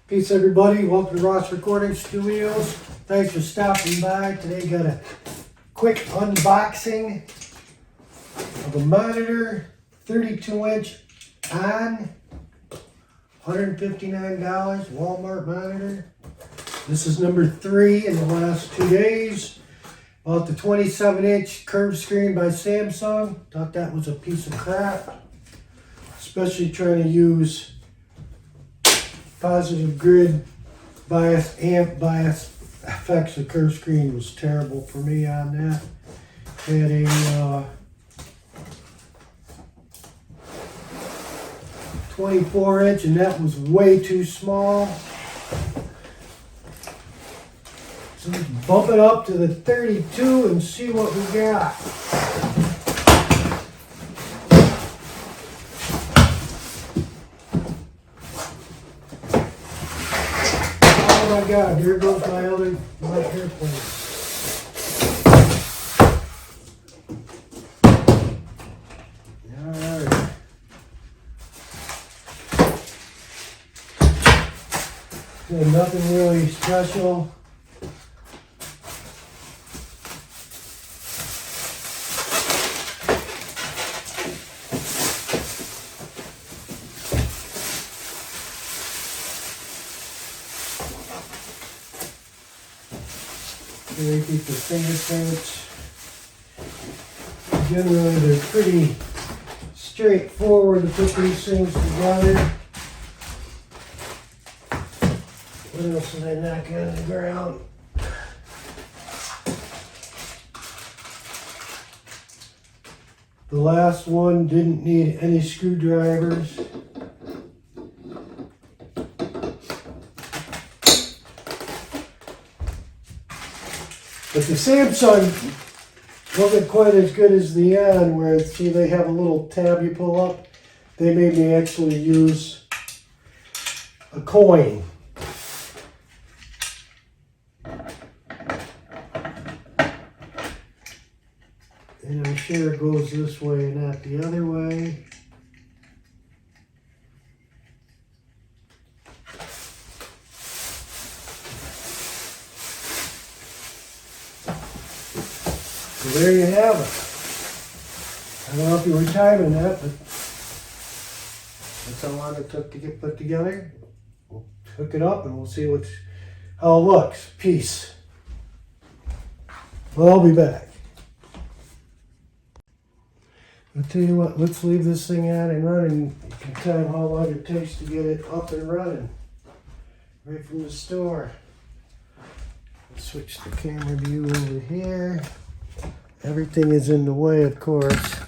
Peace everybody, welcome to Ross Recording Studios. Thanks for stopping by. Today got a quick unboxing of a monitor, 32-inch Onn, $159, Walmart monitor. This is number 3 in the last 2 days. Bought the 27-inch curved screen by Samsung. Thought that was a piece of crap, especially trying to use positive grid bias, amp bias effects. The curved screen was terrible for me on that. Had a 24-inch and that was way too small. So let's bump it up to the 32 and see what we got. Oh my God, here goes my airplane. Alright. Nothing really special. They keep the fingerprints. Generally, they're pretty straightforward to put these things together. What else did I knock on the ground? The last one didn't need any screwdrivers. But the Samsung wasn't quite as good as the Onn, where see they have a little tab you pull up. They made me actually use a coin. And I'm sure it goes this way, not the other way. So there you have it. I don't know if you were timing that, but that's how long it took to get put together. We'll hook it up and we'll see how it looks. Peace. Well, I'll be back. I'll tell you what, let's leave this thing out and running. You can time how long it takes to get it up and running. Right from the store. Let's switch the camera view over here. Everything is in the way, of course.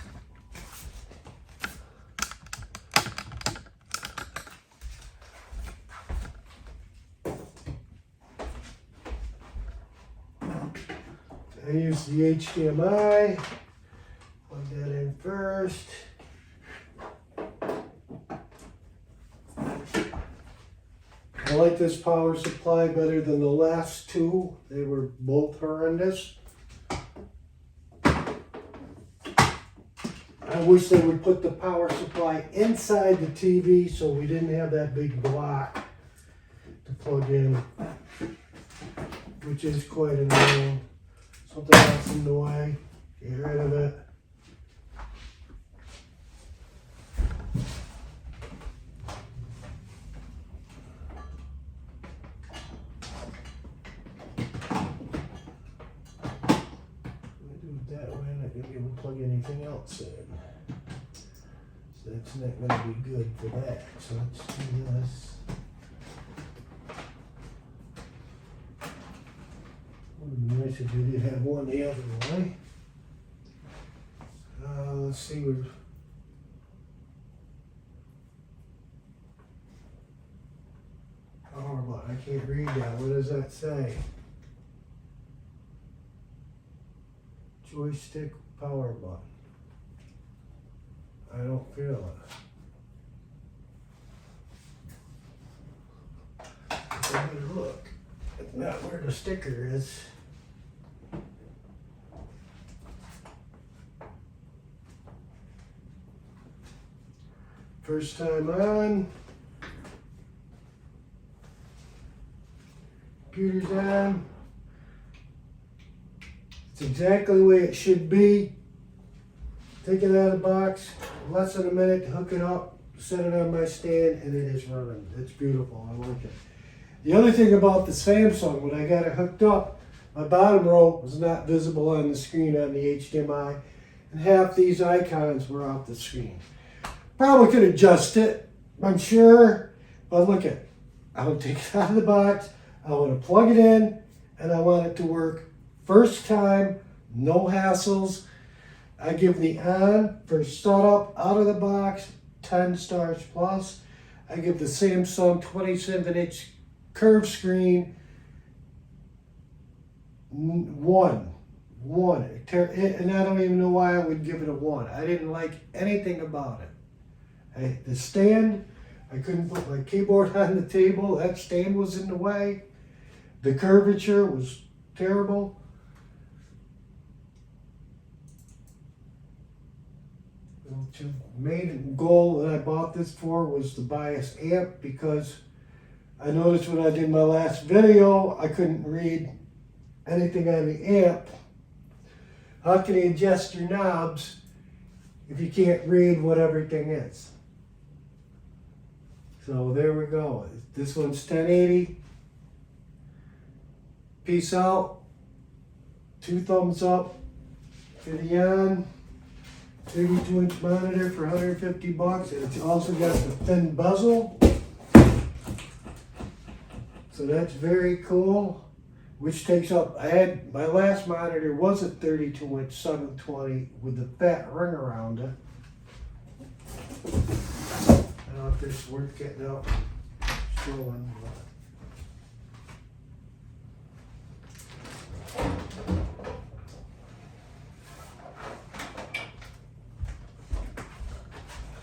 I use the HDMI. Plug that in first. I like this power supply better than the last two. They were both horrendous. I wish they would put the power supply inside the TV so we didn't have that big block to plug in, which is quite annoying. Something else in the way, get rid of it. That way, I'm not going to be able to plug anything else in. So that's not going to be good for that. So let's do this. It would be nice if you did have one the other way. Let's see what. Power button. I can't read that. What does that say? Joystick power button. I don't feel it. It's a good look. It's not where the sticker is. First time on. computer's on. It's exactly the way it should be. Take it out of the box, less than a minute to hook it up, set it on my stand, and it is running. It's beautiful, I like it. The other thing about the Samsung, when I got it hooked up, my bottom row was not visible on the screen on the HDMI, and half these icons were off the screen. Probably could adjust it, I'm sure, but look at it. I would take it out of the box, I want to plug it in, and I want it to work first time, no hassles. I give the Onn for startup out of the box 10 stars plus. I give the Samsung 27-inch curved screen 1. And I don't even know why I would give it a 1. I didn't like anything about it. The stand, I couldn't put my keyboard on the table. That stand was in the way. The curvature was terrible. The main goal that I bought this for was to buy this amp, because I noticed when I did my last video, I couldn't read anything on the amp. How can you adjust your knobs if you can't read what everything is? So there we go. This one's 1080. Peace out. 2 thumbs up for the Onn 32-inch monitor for $150. It's also got the thin bezel. So that's very cool. Which takes up, my last monitor was a 32-inch 720 with the fat ring around it. I don't know if this is worth getting out, showing.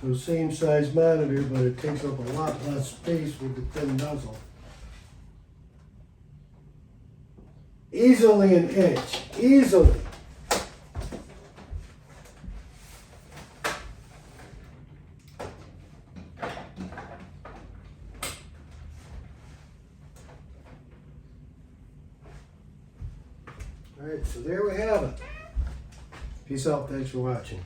So same size monitor, but it takes up a lot less space with the thin bezel. Easily an inch, easily. All right, so there we have it. Peace out, thanks for watching.